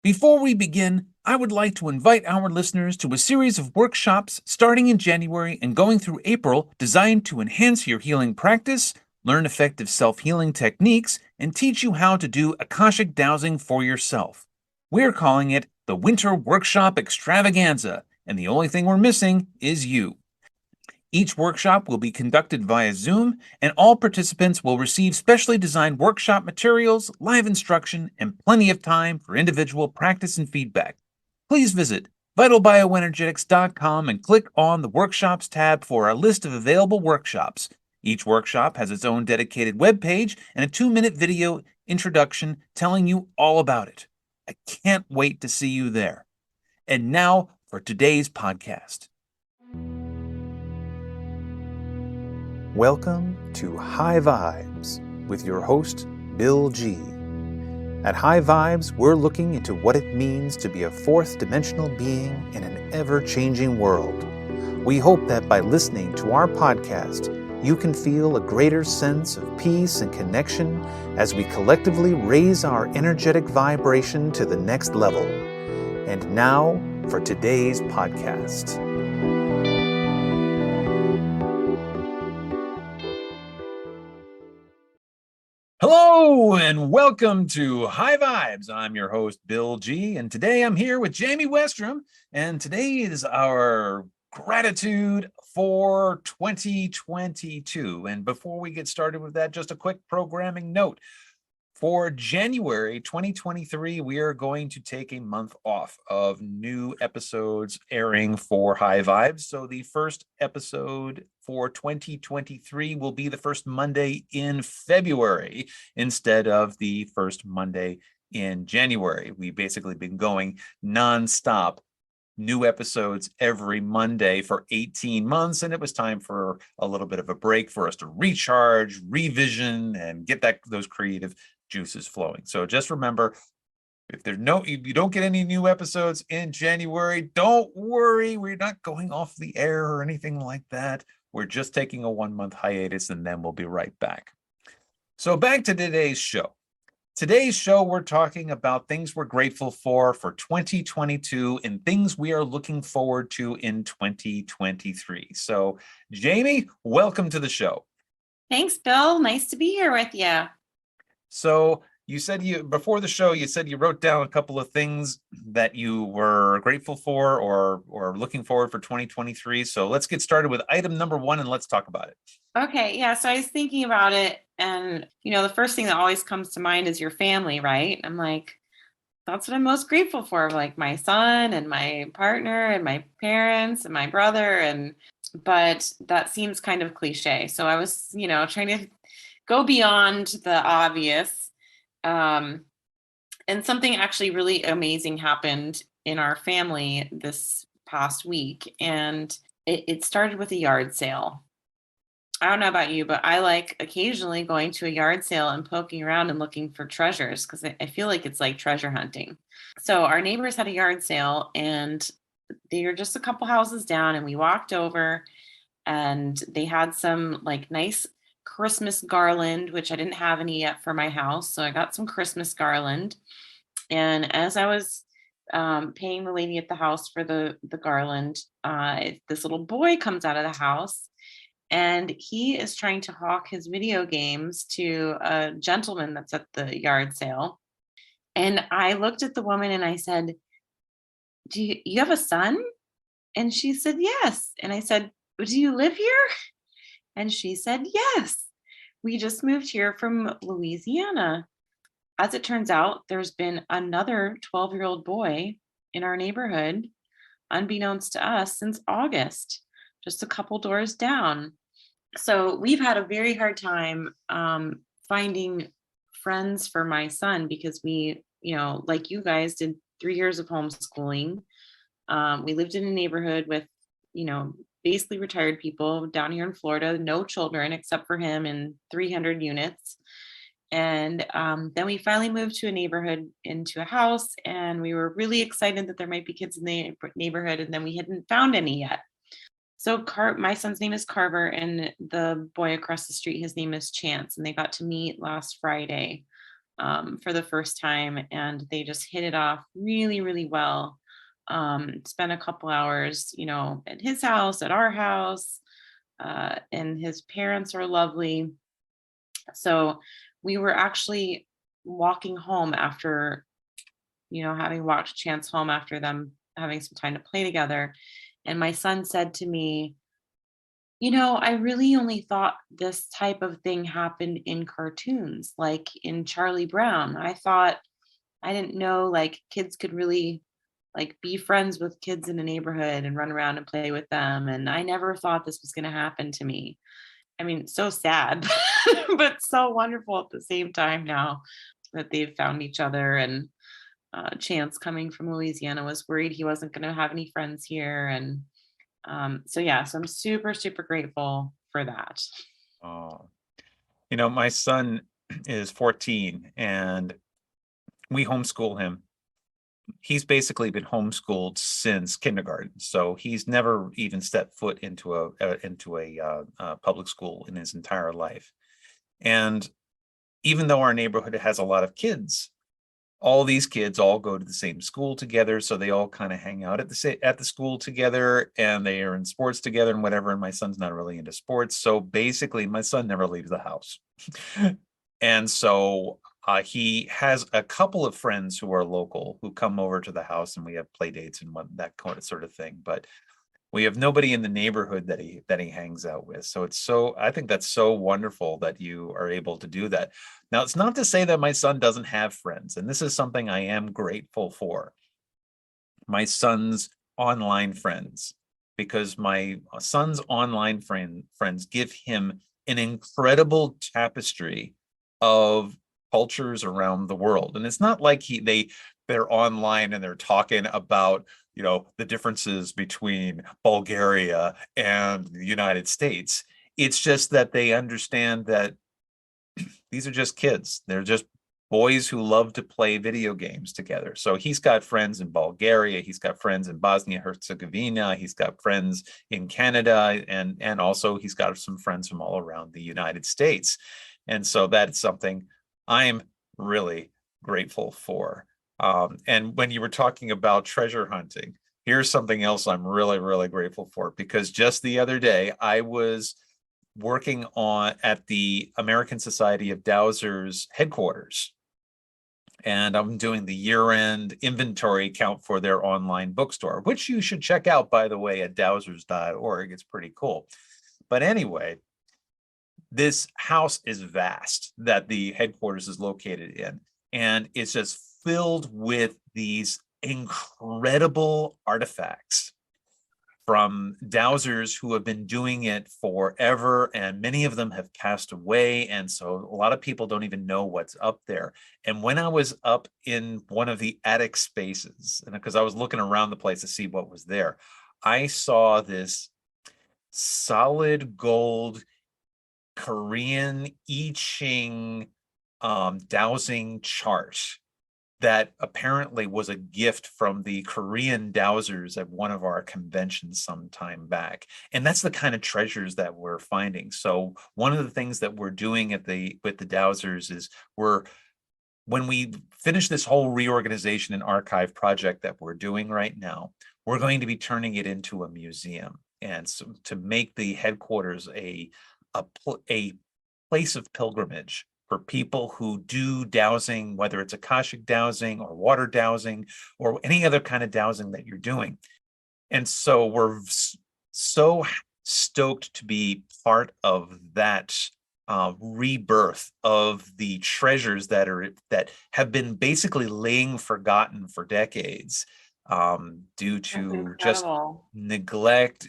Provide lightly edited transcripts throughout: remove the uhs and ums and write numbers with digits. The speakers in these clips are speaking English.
Before we begin, I would like to invite our listeners to a series of workshops starting in January and going through April designed to enhance your healing practice, learn effective self-healing techniques, and teach you how to do Akashic dowsing for yourself. We're calling it the Winter Workshop Extravaganza, and the only thing we're missing is you. Each workshop will be conducted via Zoom, and all participants will receive specially designed workshop materials, live instruction, and plenty of time for individual practice and feedback. Please visit vitalbioenergetics.com and click on the Workshops tab for our list of available workshops. Each workshop has its own dedicated web page and a 2-minute video introduction telling you all about it. I can't wait to see you there. And now for today's podcast. Welcome to High Vibes with your host, Bill G. At High Vibes, we're looking into what it means to be a fourth dimensional being in an ever-changing world. We hope that by listening to our podcast, you can feel a greater sense of peace and connection as we collectively raise our energetic vibration to the next level. And now for today's podcast. Hello and welcome to High Vibes. I'm your host, Bill G, and today I'm here with Jayme Westrom, and today is our gratitude for 2022. And before we get started with that, just a quick programming note. For January 2023, we are going to take a month off of new episodes airing for High Vibes. So the first episode for 2023 will be the first Monday in February instead of the first Monday in January. We've basically been going nonstop, new episodes every Monday for 18 months, and it was time for a little bit of a break for us to recharge, revision, and get those creative juices flowing. So just remember, if you don't get any new episodes in January, don't worry. We're not going off the air or anything like that. We're just taking a 1-month hiatus, and then we'll be right back. So back to today's show. Today's show, we're talking about things we're grateful for 2022 and things we are looking forward to in 2023. So Jayme, welcome to the show. Thanks, Bill. Nice to be here with you. So you said before the show, you said you wrote down a couple of things that you were grateful for or looking forward for 2023. So let's get started with item number 1 and let's talk about it. Okay. Yeah. So I was thinking about it, and the first thing that always comes to mind is your family, right? I'm like, that's what I'm most grateful for, like my son and my partner and my parents and my brother. But that seems kind of cliche. So I was, trying to go beyond the obvious. And something actually really amazing happened in our family this past week. And it started with a yard sale. I don't know about you, but I like occasionally going to a yard sale and poking around and looking for treasures because I feel like it's like treasure hunting. So our neighbors had a yard sale, and they were just a couple houses down, and we walked over, and they had some like nice Christmas garland, which I didn't have any yet for my house. So I got some Christmas garland. And as I was paying the lady at the house for the garland, this little boy comes out of the house, and he is trying to hawk his video games to a gentleman that's at the yard sale. And I looked at the woman and I said, do you have a son? And she said, yes. And I said, do you live here? And she said, yes, we just moved here from Louisiana. As it turns out, there's been another 12-year-old boy in our neighborhood, unbeknownst to us, since August, just a couple doors down. So we've had a very hard time finding friends for my son because we, like you guys, did 3 years of homeschooling. We lived in a neighborhood with, basically retired people down here in Florida, no children except for him in 300 units. And then we finally moved to a neighborhood, into a house, and we were really excited that there might be kids in the neighborhood, and then we hadn't found any yet. So my son's name is Carver, and the boy across the street, his name is Chance, and they got to meet last Friday. for the first time, and they just hit it off really, really well. Spent a couple hours, at his house, at our house, and his parents are lovely. So we were actually walking home after, having walked Chance home after them having some time to play together. And my son said to me, I really only thought this type of thing happened in cartoons, like in Charlie Brown. I didn't know like kids could really like be friends with kids in a neighborhood and run around and play with them. And I never thought this was going to happen to me. I mean, so sad, but so wonderful at the same time now that they've found each other. And Chance, coming from Louisiana, was worried he wasn't going to have any friends here. And so, yeah, so I'm super, super grateful for that. Oh, my son is 14 and we homeschool him. He's basically been homeschooled since kindergarten, so he's never even stepped foot into a public school in his entire life. And even though our neighborhood has a lot of kids, all these kids all go to the same school together, so they all kind of hang out at the school together, and they are in sports together and whatever. And my son's not really into sports, so basically my son never leaves the house. And so he has a couple of friends who are local who come over to the house, and we have play dates and that kind of sort of thing. But we have nobody in the neighborhood that he hangs out with. So I think that's so wonderful that you are able to do that. Now, it's not to say that my son doesn't have friends, and this is something I am grateful for. My son's online friends, because my son's online friends give him an incredible tapestry of cultures around the world. And it's not like they're online and they're talking about the differences between Bulgaria and the United States. It's just that they understand that these are just kids. They're just boys who love to play video games together. So he's got friends in Bulgaria, he's got friends in Bosnia Herzegovina, he's got friends in Canada, and also he's got some friends from all around the United States. And so that's something I'm really grateful for. And when you were talking about treasure hunting, here's something else I'm really, really grateful for, because just the other day I was working at the American Society of Dowsers headquarters. And I'm doing the year-end inventory count for their online bookstore, which you should check out, by the way, at dowsers.org. It's pretty cool. But anyway, this house is vast that the headquarters is located in, and it's just filled with these incredible artifacts from dowsers who have been doing it forever, and many of them have passed away, and so a lot of people don't even know what's up there. And when I was up in one of the attic spaces, and because I was looking around the place to see what was there, I saw this solid gold Korean I Ching dowsing chart that apparently was a gift from the Korean dowsers at one of our conventions some time back. And that's the kind of treasures that we're finding. So one of the things that we're doing with the dowsers is when we finish this whole reorganization and archive project that we're doing right now, we're going to be turning it into a museum. And so to make the headquarters a place of pilgrimage for people who do dowsing, whether it's Akashic dowsing or water dowsing or any other kind of dowsing that you're doing. And so we're so stoked to be part of that rebirth of the treasures that have been basically laying forgotten for decades, due to just neglect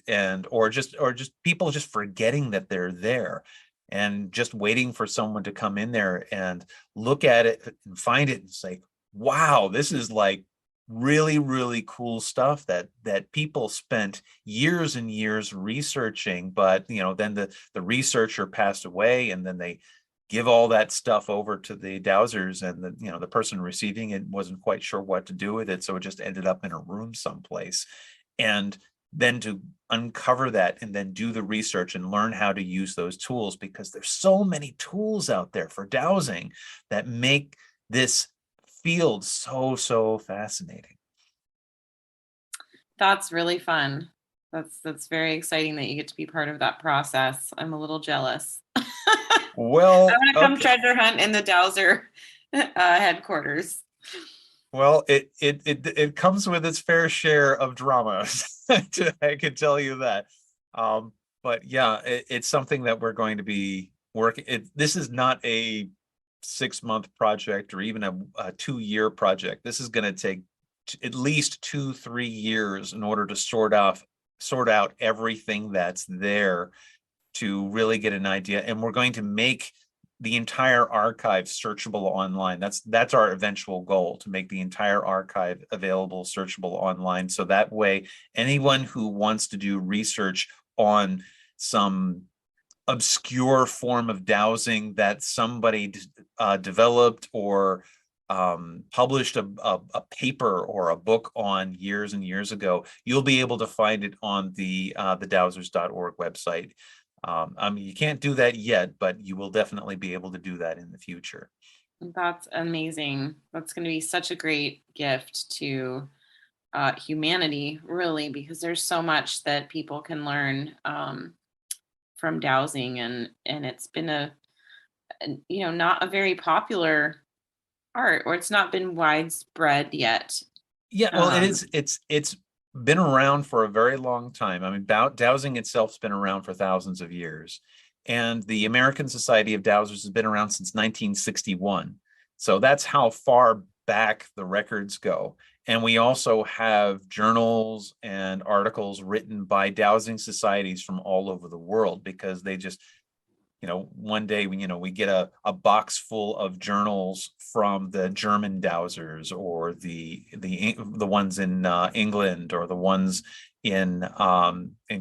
or just people just forgetting that they're there, and just waiting for someone to come in there and look at it and find it and say, wow, this is like really, really cool stuff that people spent years and years researching, but then the researcher passed away, and then they give all that stuff over to the dowsers, and the person receiving it wasn't quite sure what to do with it, so it just ended up in a room someplace. And then to uncover that and then do the research and learn how to use those tools, because there's so many tools out there for dowsing that make this field so fascinating. That's really fun. That's very exciting that you get to be part of that process. I'm a little jealous. I Well, want to come okay. treasure hunt in the Dowser headquarters. Well, it comes with its fair share of drama. I can tell you that. But yeah, it's something that we're going to be working. This is not a 6-month project or even a 2-year project. This is going to take at least 2-3 years in order to sort out everything that's there to really get an idea. And we're going to make the entire archive searchable online. That's our eventual goal, to make the entire archive available, searchable online. So that way, anyone who wants to do research on some obscure form of dowsing that somebody developed or published a paper or a book on years and years ago, you'll be able to find it on the dowsers.org website. You can't do that yet, but you will definitely be able to do that in the future. That's amazing. That's going to be such a great gift to humanity, really, because there's so much that people can learn from dowsing, and it's been not a very popular art, or it's not been widespread yet. Yeah, well, it's been around for a very long time. I mean, dowsing itself's been around for thousands of years. And the American Society of Dowsers has been around since 1961. So that's how far back the records go. And we also have journals and articles written by dowsing societies from all over the world, because they just, one day we get a box full of journals from the German dowsers, or the ones in England, or the ones in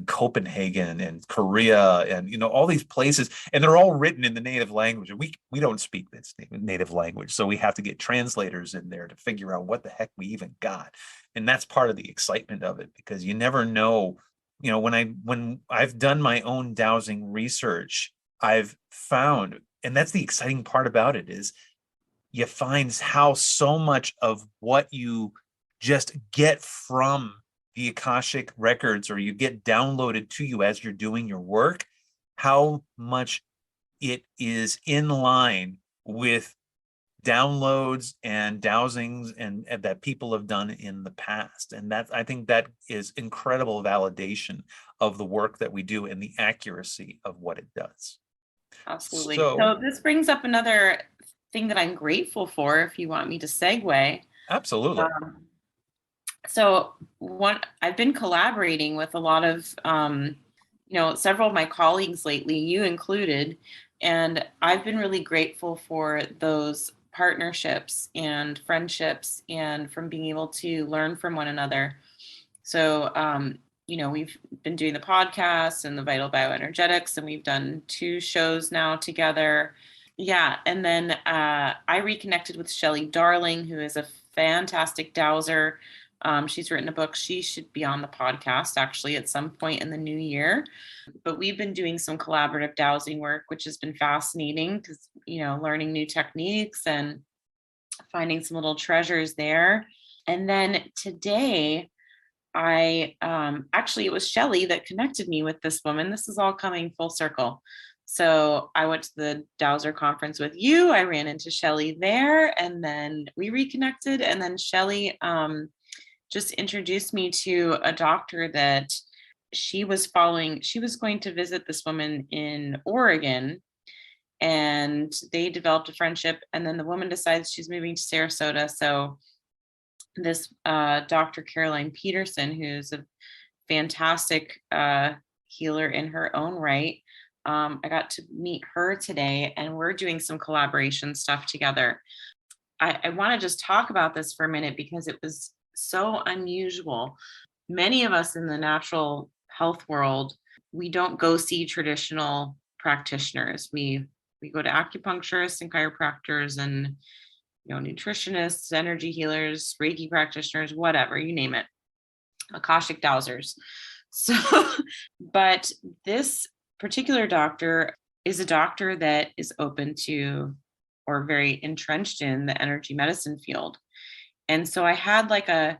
Copenhagen and Korea, and all these places, and they're all written in the native language. And we don't speak this native language, so we have to get translators in there to figure out what the heck we even got. And that's part of the excitement of it, because you never know. When I've done my own dowsing research, I've found, and that's the exciting part about it, is you find how so much of what you just get from the Akashic records, or you get downloaded to you as you're doing your work, how much it is in line with downloads and dowsings and that people have done in the past. And I think that is incredible validation of the work that we do and the accuracy of what it does. Absolutely. So So this brings up another thing that I'm grateful for, if you want me to segue. absolutely. So I've been collaborating with a lot of, several of my colleagues lately, you included, and I've been really grateful for those partnerships and friendships, and from being able to learn from one another. So, we've been doing the podcast and the Vital Bioenergetics, and we've done 2 shows now together. Yeah. And then I reconnected with Shelley Darling, who is a fantastic dowser. She's written a book. She should be on the podcast actually at some point in the new year. But we've been doing some collaborative dowsing work, which has been fascinating, because, learning new techniques and finding some little treasures there. And then today, it was Shelley that connected me with this woman. This is all coming full circle. So I went to the Dowser conference with you. I ran into Shelley there, and then we reconnected. And then Shelley just introduced me to a doctor that she was following. She was going to visit this woman in Oregon, and they developed a friendship. And then the woman decides she's moving to Sarasota. So this Dr. Caroline Peterson, who's a fantastic healer in her own right, I got to meet her today, and we're doing some collaboration stuff together. I want to just talk about this for a minute, because it was so unusual. Many of us in the natural health world, we don't go see traditional practitioners. We go to acupuncturists and chiropractors and nutritionists, energy healers, Reiki practitioners, whatever, you name it, Akashic dowsers. So, but this particular doctor is a doctor that is open to or very entrenched in the energy medicine field. And so I had like a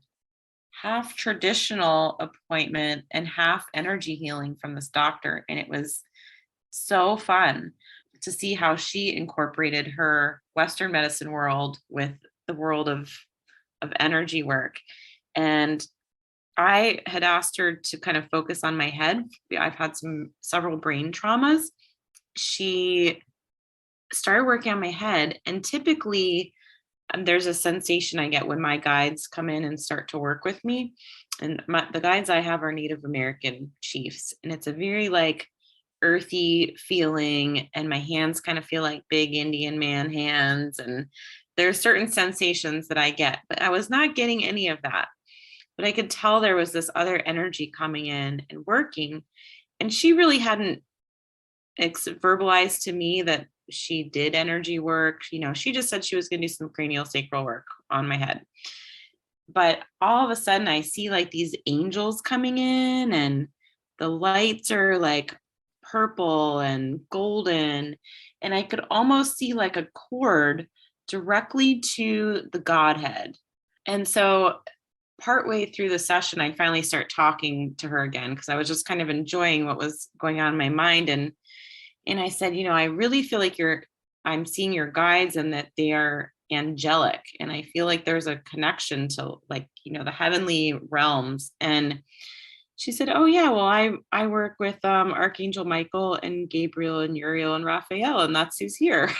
half traditional appointment and half energy healing from this doctor. And it was so fun to see how she incorporated her Western medicine world with the world of energy work. And I had asked her to kind of focus on my head. I've had several brain traumas. She started working on my head, and typically there's a sensation I get when my guides come in and start to work with me. And the guides I have are Native American chiefs, and it's a very like earthy feeling, and my hands kind of feel like big Indian man hands, and there's certain sensations that I get, but I was not getting any of that. But I could tell there was this other energy coming in and working, and she really hadn't verbalized to me that she did energy work. She just said she was going to do some cranial sacral work on my head. But all of a sudden I see like these angels coming in, and the lights are like purple and golden, and I could almost see like a cord directly to the Godhead. And so partway through the session, I finally start talking to her again, because I was just kind of enjoying what was going on in my mind. And I said, I really feel like I'm seeing your guides and that they are angelic. And I feel like there's a connection to like, the heavenly realms. And she said, oh yeah, well, I work with Archangel Michael and Gabriel and Uriel and Raphael, and that's who's here.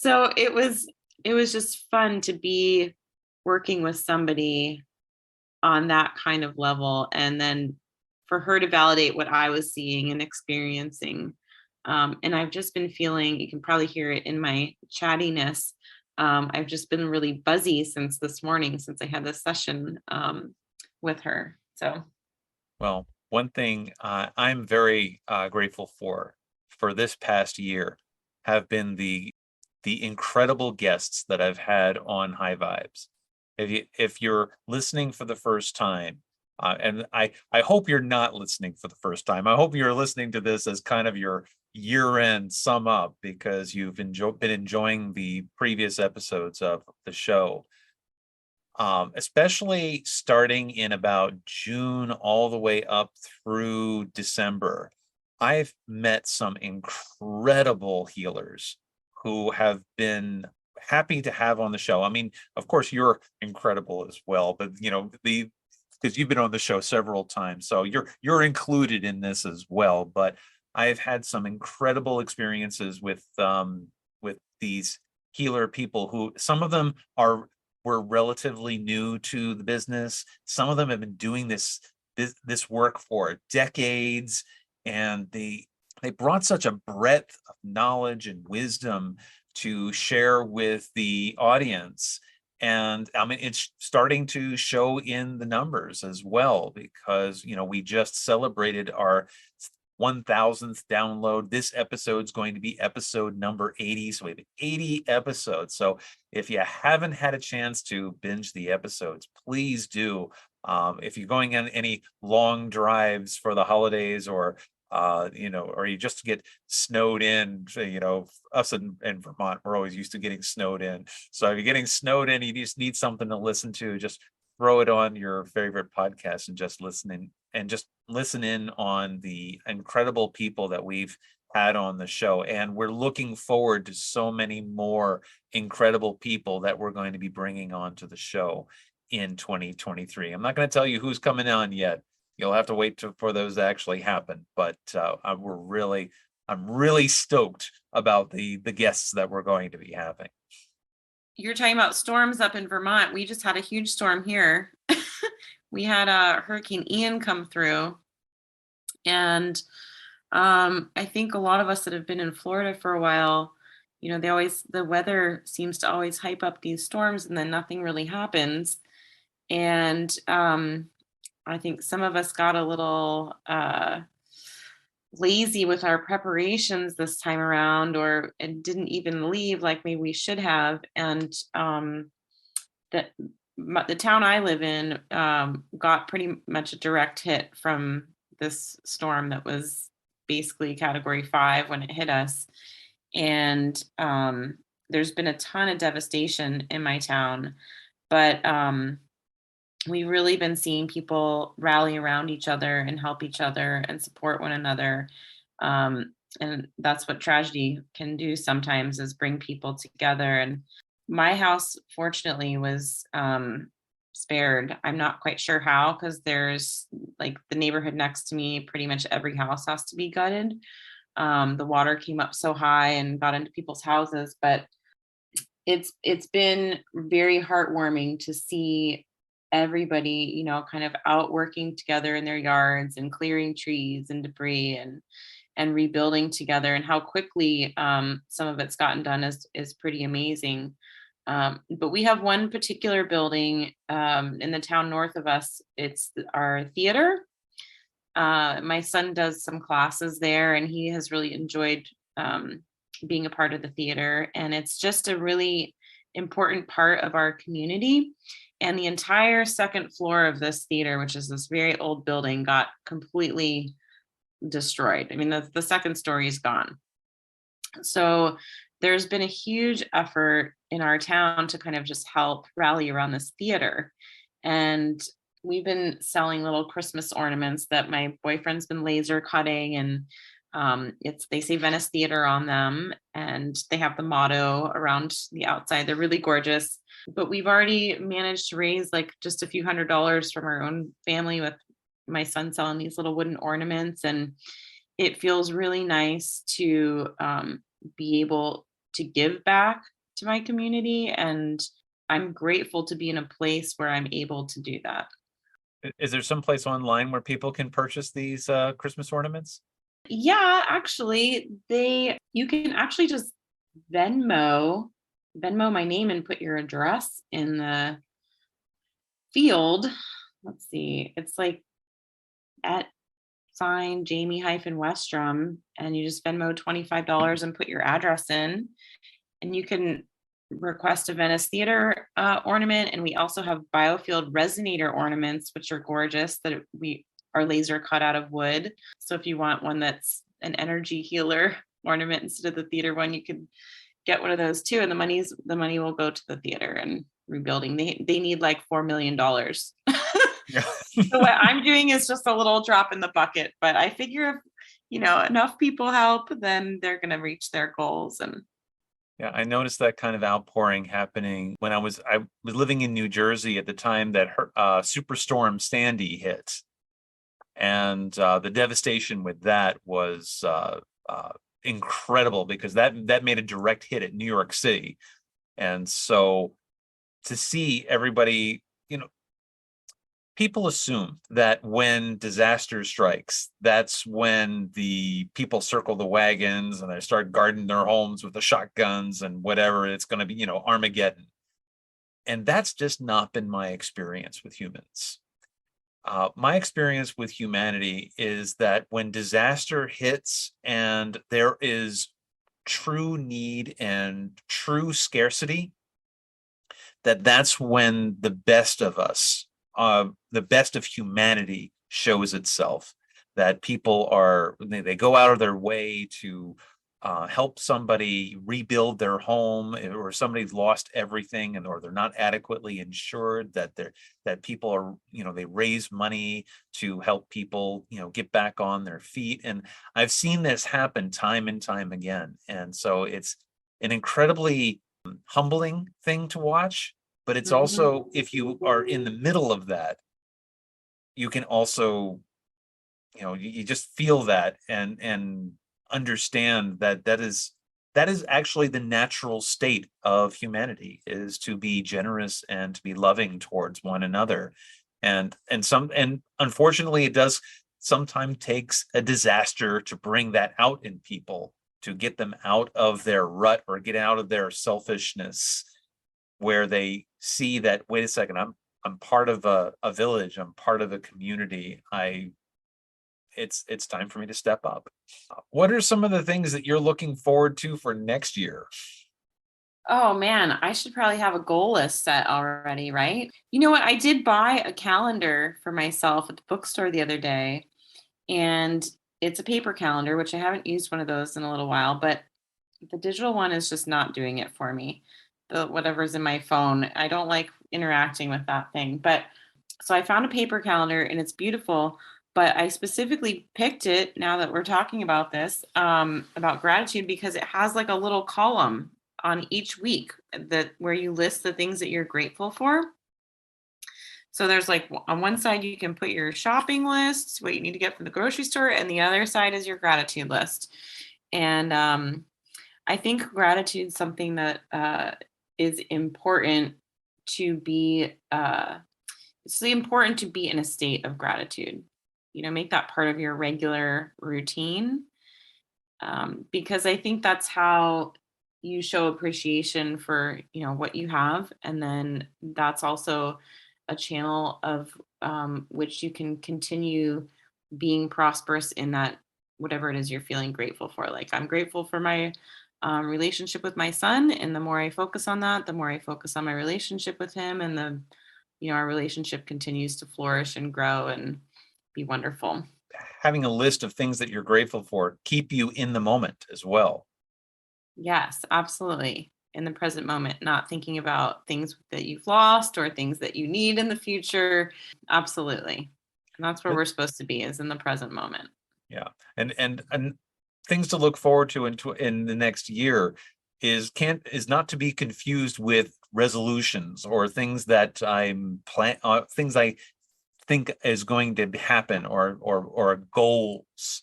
So it was just fun to be working with somebody on that kind of level, and then for her to validate what I was seeing and experiencing. And I've just been feeling, you can probably hear it in my chattiness. I've just been really buzzy since this morning, since I had this session with her. So, Well, one thing I'm very grateful for this past year have been the incredible guests that I've had on High Vibes. If you're listening for the first time, and I hope you're not listening for the first time. I hope you're listening to this as kind of your year-end sum up, because you've been enjoying the previous episodes of the show. Especially starting in about June all the way up through December, I've met some incredible healers who have been happy to have on the show. I mean, of course, you're incredible as well, but because you've been on the show several times, so you're included in this as well. But I've had some incredible experiences with these healer people, who some of them were relatively new to the business. Some of them have been doing this work for decades, and they brought such a breadth of knowledge and wisdom to share with the audience. And I mean, it's starting to show in the numbers as well, because we just celebrated our 1000th download. This episode's going to be episode number 80. So we have 80 episodes. So if you haven't had a chance to binge the episodes, please do. If you're going on any long drives for the holidays, or or you just get snowed in, us in Vermont, we're always used to getting snowed in. So if you're getting snowed in, you just need something to listen to, just throw it on your favorite podcast and just listen in on the incredible people that we've had on the show. And we're looking forward to so many more incredible people that we're going to be bringing onto the show in 2023. I'm not going to tell you who's coming on yet. You'll have to wait for those to actually happen. But I'm really stoked about the guests that we're going to be having. You're talking about storms up in Vermont. We just had a huge storm here. We had a Hurricane Ian come through. And I think a lot of us that have been in Florida for a while, the weather seems to always hype up these storms, and then nothing really happens. And I think some of us got a little lazy with our preparations this time around, and didn't even leave like maybe we should have. And the town I live in got pretty much a direct hit from this storm that was basically category 5 when it hit us. And there's been a ton of devastation in my town, but we've really been seeing people rally around each other and help each other and support one another. And that's what tragedy can do sometimes, is bring people together. And my house, fortunately, was spared. I'm not quite sure how, because there's like the neighborhood next to me, pretty much every house has to be gutted. The water came up so high and got into people's houses, but it's been very heartwarming to see everybody, kind of out working together in their yards and clearing trees and debris and rebuilding together, and how quickly some of it's gotten done is pretty amazing. But we have one particular building in the town north of us. It's our theater. My son does some classes there, and he has really enjoyed being a part of the theater. And it's just a really important part of our community. And the entire second floor of this theater, which is this very old building, got completely destroyed. I mean, the second story is gone. So there's been a huge effort in our town to kind of just help rally around this theater. And we've been selling little Christmas ornaments that my boyfriend's been laser cutting, and they say Venice Theater on them, and they have the motto around the outside. They're really gorgeous. But we've already managed to raise like just a few $100s from our own family, with my son selling these little wooden ornaments. And it feels really nice to be able to give back to my community. And I'm grateful to be in a place where I'm able to do that. Is there some place online where people can purchase these Christmas ornaments? Yeah, actually, you can actually just Venmo my name and put your address in the field. Let's see. It's like at sign Jayme-Westrom, and you just Venmo $25 and put your address in, and you can request a Venice Theater ornament. And we also have biofield resonator ornaments, which are gorgeous, that we are laser cut out of wood. So if you want one that's an energy healer ornament instead of the theater one, you could get one of those too. And the money will go to the theater and rebuilding. They need like $4 million. Yeah. So what I'm doing is just a little drop in the bucket, but I figure if enough people help, then they're going to reach their goals. And Yeah, I noticed that kind of outpouring happening when I was living in New Jersey at the time that Superstorm Sandy hit, and the devastation with that was incredible, because that made a direct hit at New York City. And so to see everybody, people assume that when disaster strikes, that's when the people circle the wagons and they start guarding their homes with the shotguns and whatever. It's going to be, Armageddon. And that's just not been my experience with humans. My experience with humanity is that when disaster hits and there is true need and true scarcity, that's when the best of us, the best of humanity shows itself. That people they go out of their way to help somebody rebuild their home, or somebody's lost everything or they're not adequately insured, that people are, they raise money to help people, get back on their feet. And I've seen this happen time and time again. And so it's an incredibly humbling thing to watch, but it's also, if you are in the middle of that, you can also, you just feel that and understand that is actually the natural state of humanity, is to be generous and to be loving towards one another. And unfortunately, it does sometimes takes a disaster to bring that out in people, to get them out of their rut or get out of their selfishness, where they see that, wait a second, I'm part of a village, I'm part of a community. It's time for me to step up. What are some of the things that you're looking forward to for next year? oh man, I should probably have a goal list set already, right? You know what? I did buy a calendar for myself at the bookstore the other day, and it's a paper calendar, which I haven't used one of those in a little while, but The digital one is just not doing it for me. The whatever's in my phone, I don't like interacting with that thing. But so I found a paper calendar and it's beautiful. But I specifically picked it now that we're talking about this, about gratitude, because it has like a little column on each week that where you list the things that you're grateful for. So there's like on one side you can put your shopping list, what you need to get from the grocery store, and the other side is your gratitude list. And I think gratitude is something that is important to be. It's really important to be in a state of gratitude. Make that part of your regular routine, because I think that's how you show appreciation for what you have, and then that's also a channel of which you can continue being prosperous in that whatever it is you're feeling grateful for. Like I'm grateful for my relationship with my son, and the more I focus on that, the more I focus on my relationship with him, and our relationship continues to flourish and grow and be wonderful. Having a list of things that you're grateful for keep you in the moment as well. Yes, absolutely. In the present moment, not thinking about things that you've lost or things that you need in the future. Absolutely. And that's where But we're supposed to be, is in the present moment. yeah, and things to look forward to in the next year is not to be confused with resolutions or things that things I think is going to happen, or goals,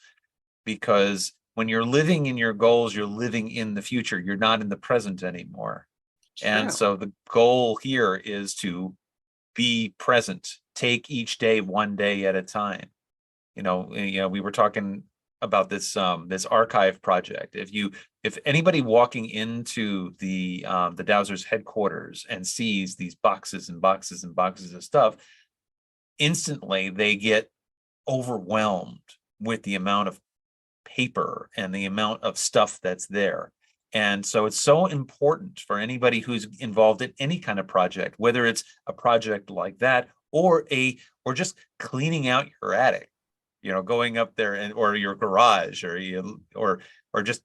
because when you're living in your goals, you're living in the future. You're not in the present anymore. And True. so the goal here is to be present, take each day one day at a time. We were talking about this archive project. If anybody walking into the Dowsers headquarters and sees these boxes and boxes and boxes of stuff, instantly they get overwhelmed with the amount of paper and the amount of stuff that's there. And so it's so important for anybody who's involved in any kind of project, whether it's a project like that or just cleaning out your attic, going up there or your garage, or just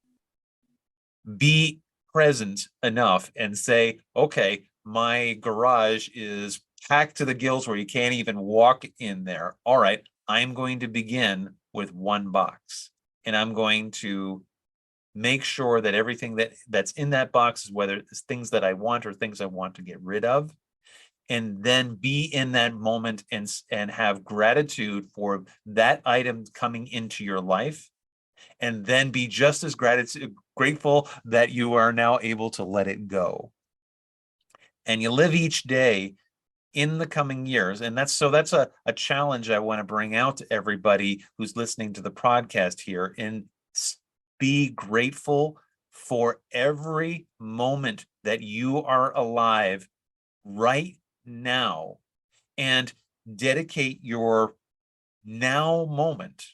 be present enough and say, okay, my garage is packed to the gills where you can't even walk in there. All right, I'm going to begin with one box, and I'm going to make sure that everything that's in that box is, whether it's things that I want or things I want to get rid of, and then be in that moment and have gratitude for that item coming into your life, and then be just as grateful that you are now able to let it go. And you live each day in the coming years. And that's a challenge I want to bring out to everybody who's listening to the podcast here, and be grateful for every moment that you are alive right now, and dedicate your now moment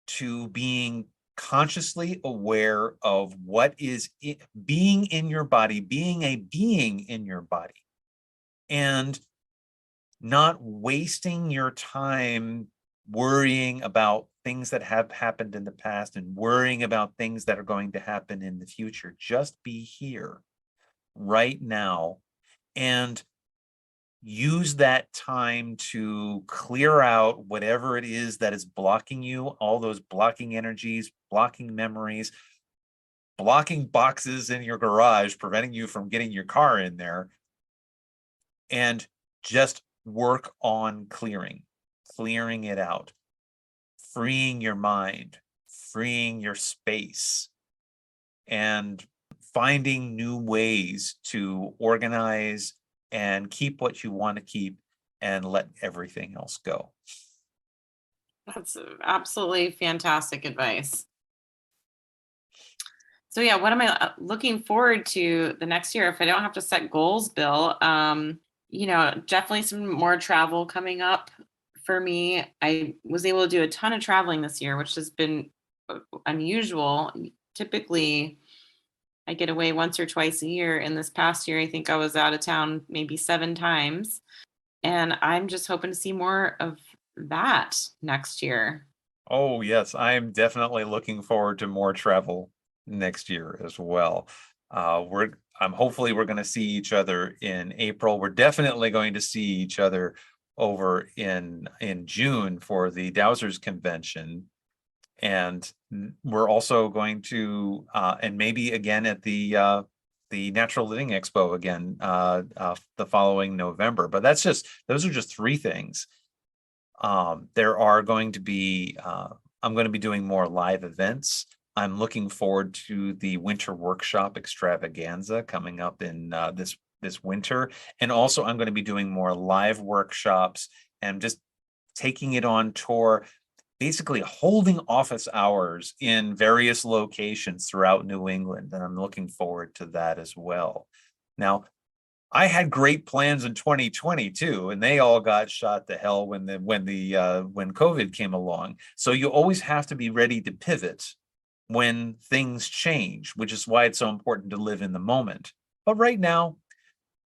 to being consciously aware of what is being in your body, being a being in your body, and not wasting your time worrying about things that have happened in the past and worrying about things that are going to happen in the future. Just be here right now, and use that time to clear out whatever it is that is blocking you, all those blocking energies, blocking memories, blocking boxes in your garage, preventing you from getting your car in there, and just work on clearing it out, freeing your mind, freeing your space, and finding new ways to organize and keep what you want to keep and let everything else go. That's absolutely fantastic advice. So yeah, what am I looking forward to the next year if I don't have to set goals, Bill? Definitely some more travel coming up for me. I was able to do a ton of traveling this year, which has been unusual. Typically, I get away once or twice a year. And this past year, I think I was out of town maybe 7 times. And I'm just hoping to see more of that next year. Oh, yes, I am definitely looking forward to more travel. next year as well. Hopefully we're going to see each other in April. We're definitely going to see each other over in June for the Dowsers convention. And we're also going to, and maybe again at the Natural Living Expo again the following November. But those are just three things. There are going to be, I'm going to be doing more live events. I'm looking forward to the Winter Workshop Extravaganza coming up in this winter. And also I'm going to be doing more live workshops and just taking it on tour, basically holding office hours in various locations throughout New England. And I'm looking forward to that as well. Now, I had great plans in 2020 too, and they all got shot to hell when COVID came along. So you always have to be ready to pivot when things change, which is why it's so important to live in the moment. But right now,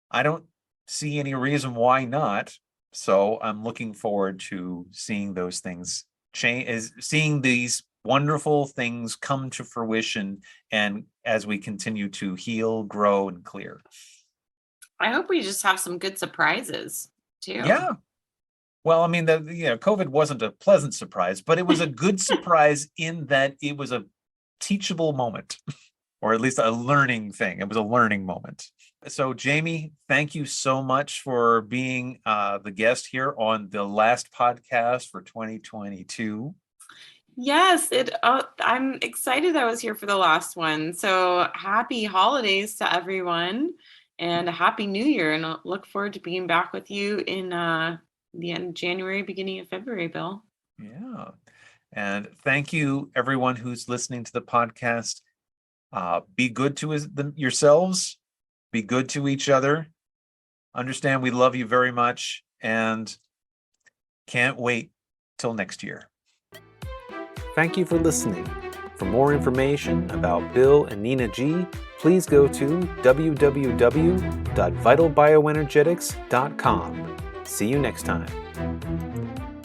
I don't see any reason why not. So I'm looking forward to seeing those things change, seeing these wonderful things come to fruition, and as we continue to heal, grow, and clear. I hope we just have some good surprises too. Yeah. Well, I mean, COVID wasn't a pleasant surprise, but it was a good surprise in that it was a teachable moment, or at least a learning thing. It was a learning moment. So, Jayme, thank you so much for being the guest here on the last podcast for 2022. Yes, I'm excited I was here for the last one. So happy holidays to everyone and a happy new year. And I'll look forward to being back with you in the end of January, beginning of February, Bill. Yeah. And thank you, everyone who's listening to the podcast. Be good to yourselves. Be good to each other. Understand we love you very much and can't wait till next year. Thank you for listening. For more information about Bill and Nina G, please go to www.vitalbioenergetics.com. See you next time.